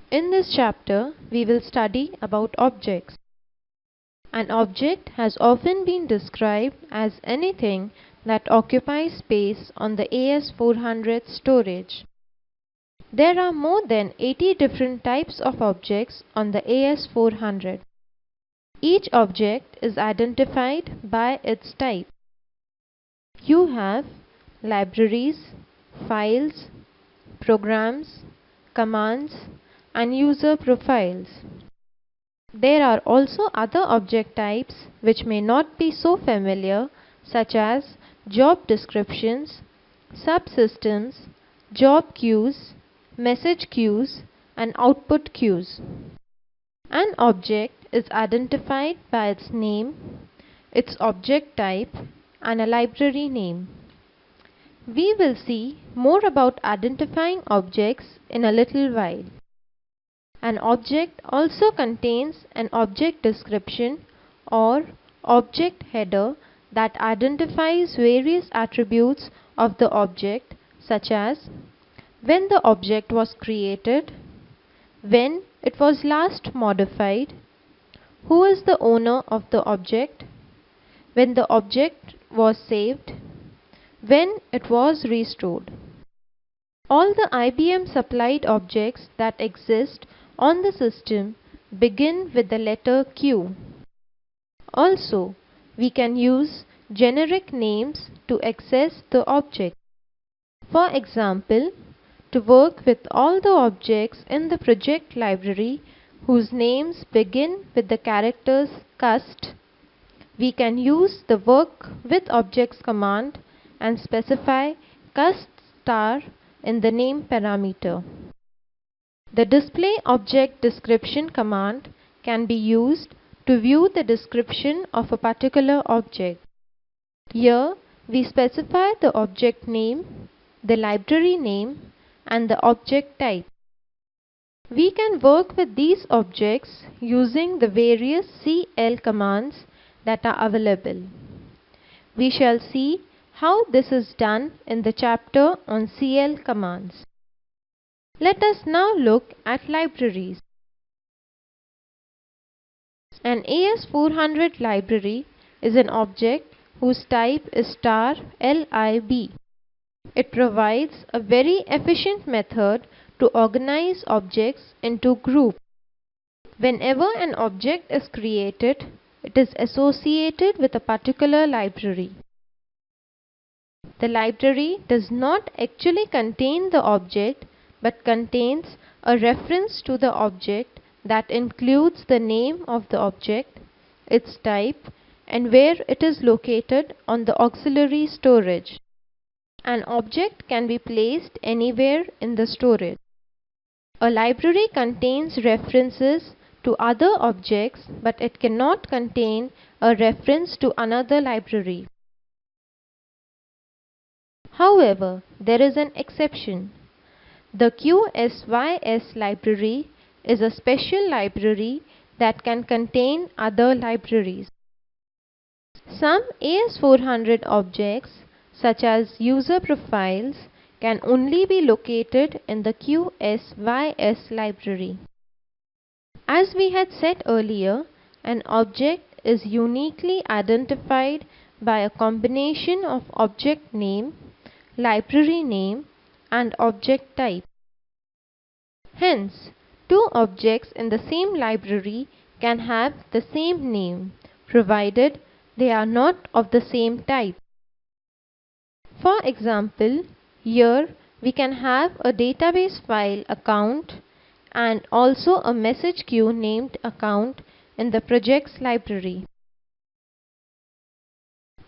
In this chapter, we will study about objects. An object has often been described as anything that occupies space on the AS400 storage. There are more than 80 different types of objects on the AS400. Each object is identified by its type. You have libraries, files, programs, commands, and user profiles. There are also other object types which may not be so familiar, such as job descriptions, subsystems, job queues, message queues, and output queues. An object is identified by its name, its object type, and a library name. We will see more about identifying objects in a little while. An object also contains an object description or object header that identifies various attributes of the object, such as when the object was created, when it was last modified, who is the owner of the object, when the object was saved, when it was restored. All the IBM supplied objects that exist on the system begin with the letter Q. Also, we can use generic names to access the object. For example, to work with all the objects in the project library whose names begin with the characters cust, we can use the work with objects command and specify cust star in the name parameter. The display object description command can be used to view the description of a particular object. Here we specify the object name, the library name, and the object type. We can work with these objects using the various CL commands that are available. We shall see how this is done in the chapter on CL commands. Let us now look at libraries. An AS400 library is an object whose type is star lib. It provides a very efficient method to organize objects into groups. Whenever an object is created, it is associated with a particular library. The library does not actually contain the object but contains a reference to the object that includes the name of the object, its type, and where it is located on the auxiliary storage. An object can be placed anywhere in the storage. A library contains references to other objects, but it cannot contain a reference to another library. However, there is an exception. The QSYS library is a special library that can contain other libraries. Some AS400 objects, such as user profiles, can only be located in the QSYS library. As we had said earlier, an object is uniquely identified by a combination of object name, library name, and object type. Hence, two objects in the same library can have the same name, provided they are not of the same type. For example, here we can have a database file account and also a message queue named account in the projects library.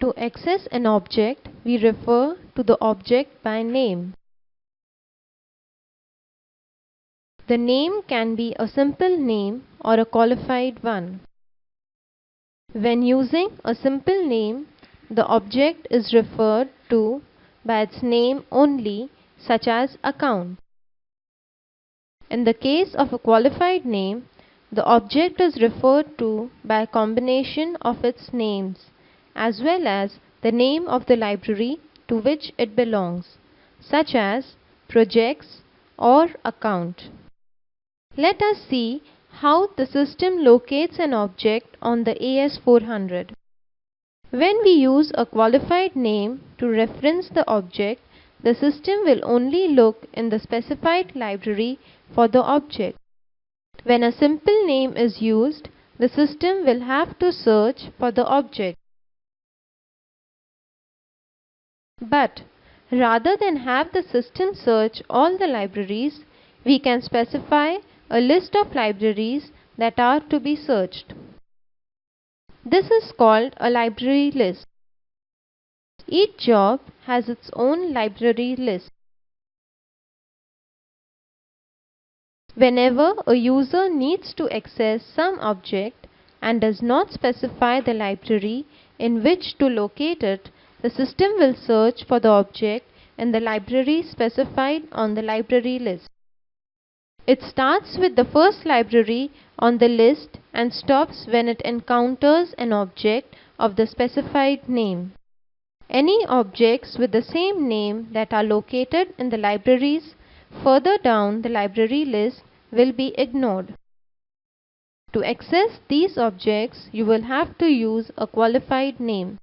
To access an object, we refer to the object by name. The name can be a simple name or a qualified one. When using a simple name, the object is referred to by its name only, such as account. In the case of a qualified name, the object is referred to by a combination of its names, as well as the name of the library to which it belongs, such as projects or account. Let us see how the system locates an object on the AS400. When we use a qualified name to reference the object, the system will only look in the specified library for the object. When a simple name is used, the system will have to search for the object. But rather than have the system search all the libraries, we can specify a list of libraries that are to be searched. This is called a library list. Each job has its own library list. Whenever a user needs to access some object and does not specify the library in which to locate it, the system will search for the object in the library specified on the library list. It starts with the first library on the list and stops when it encounters an object of the specified name. Any objects with the same name that are located in the libraries further down the library list will be ignored. To access these objects, you will have to use a qualified name.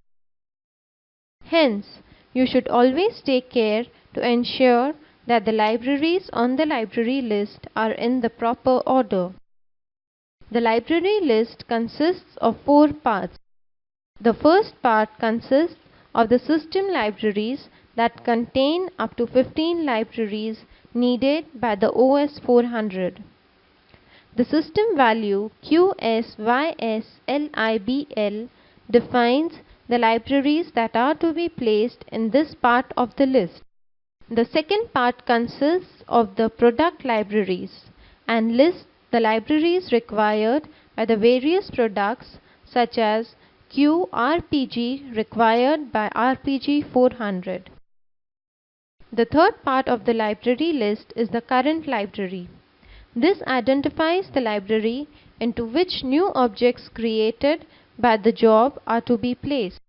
Hence, you should always take care to ensure that the libraries on the library list are in the proper order. The library list consists of 4 parts. The first part consists of the system libraries that contain up to 15 libraries needed by the OS400. The system value QSYSLIBL defines the libraries that are to be placed in this part of the list. The second part consists of the product libraries and lists the libraries required by the various products such as QRPG required by RPG 400. The third part of the library list is the current library. This identifies the library into which new objects created by the job are to be placed.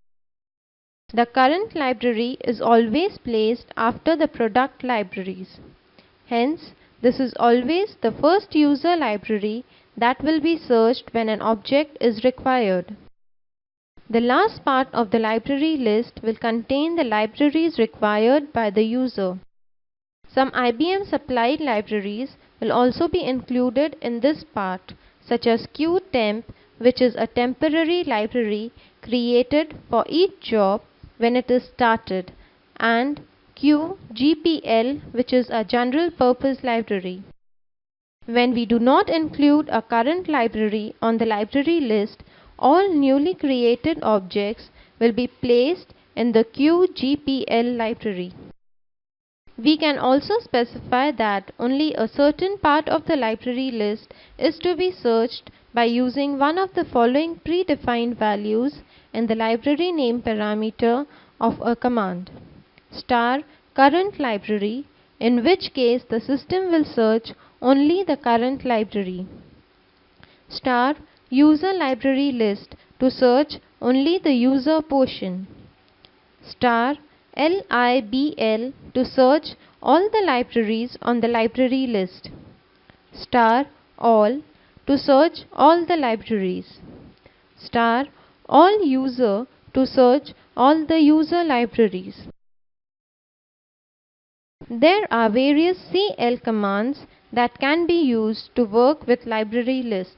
The current library is always placed after the product libraries. Hence, this is always the first user library that will be searched when an object is required. The last part of the library list will contain the libraries required by the user. Some IBM supplied libraries will also be included in this part, such as QTemp, which is a temporary library created for each job when it is started, and QGPL, which is a general purpose library. When we do not include a current library on the library list, all newly created objects will be placed in the QGPL library. We can also specify that only a certain part of the library list is to be searched by using one of the following predefined values in the library name parameter of a command: *current library, in which case the system will search only the current library; *user library list, to search only the user portion; *LIBL, to search all the libraries on the library list; *all, to search all the libraries; *all user, to search all the user libraries. There are various CL commands that can be used to work with library lists.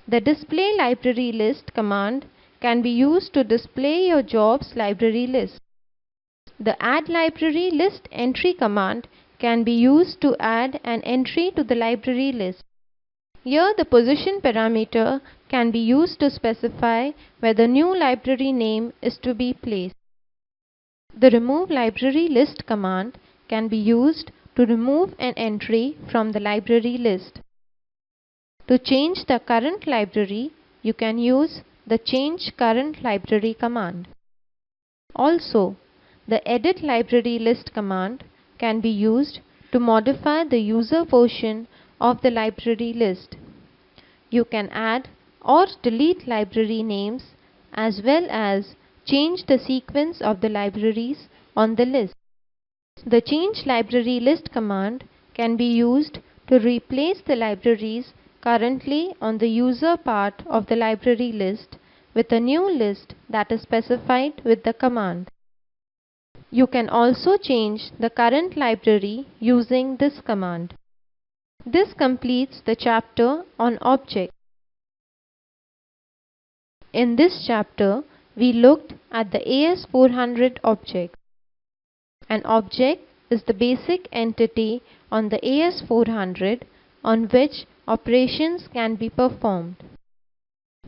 The display library list command can be used to display your job's library list. The add library list entry command can be used to add an entry to the library list. Here the position parameter can be used to specify where the new library name is to be placed. The remove library list command can be used to remove an entry from the library list. To change the current library, you can use the change current library command. Also, the edit library list command can be used to modify the user portion of the library list. You can add or delete library names as well as change the sequence of the libraries on the list. The change library list command can be used to replace the libraries currently on the user part of the library list with a new list that is specified with the command. You can also change the current library using this command. This completes the chapter on objects. In this chapter, we looked at the AS400 object. An object is the basic entity on the AS400 on which operations can be performed.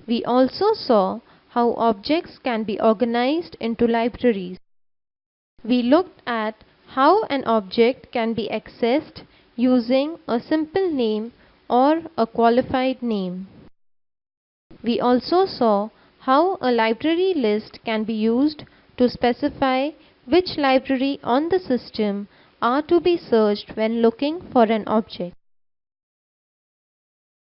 We also saw how objects can be organized into libraries. We looked at how an object can be accessed using a simple name or a qualified name. We also saw how a library list can be used to specify which library on the system are to be searched when looking for an object.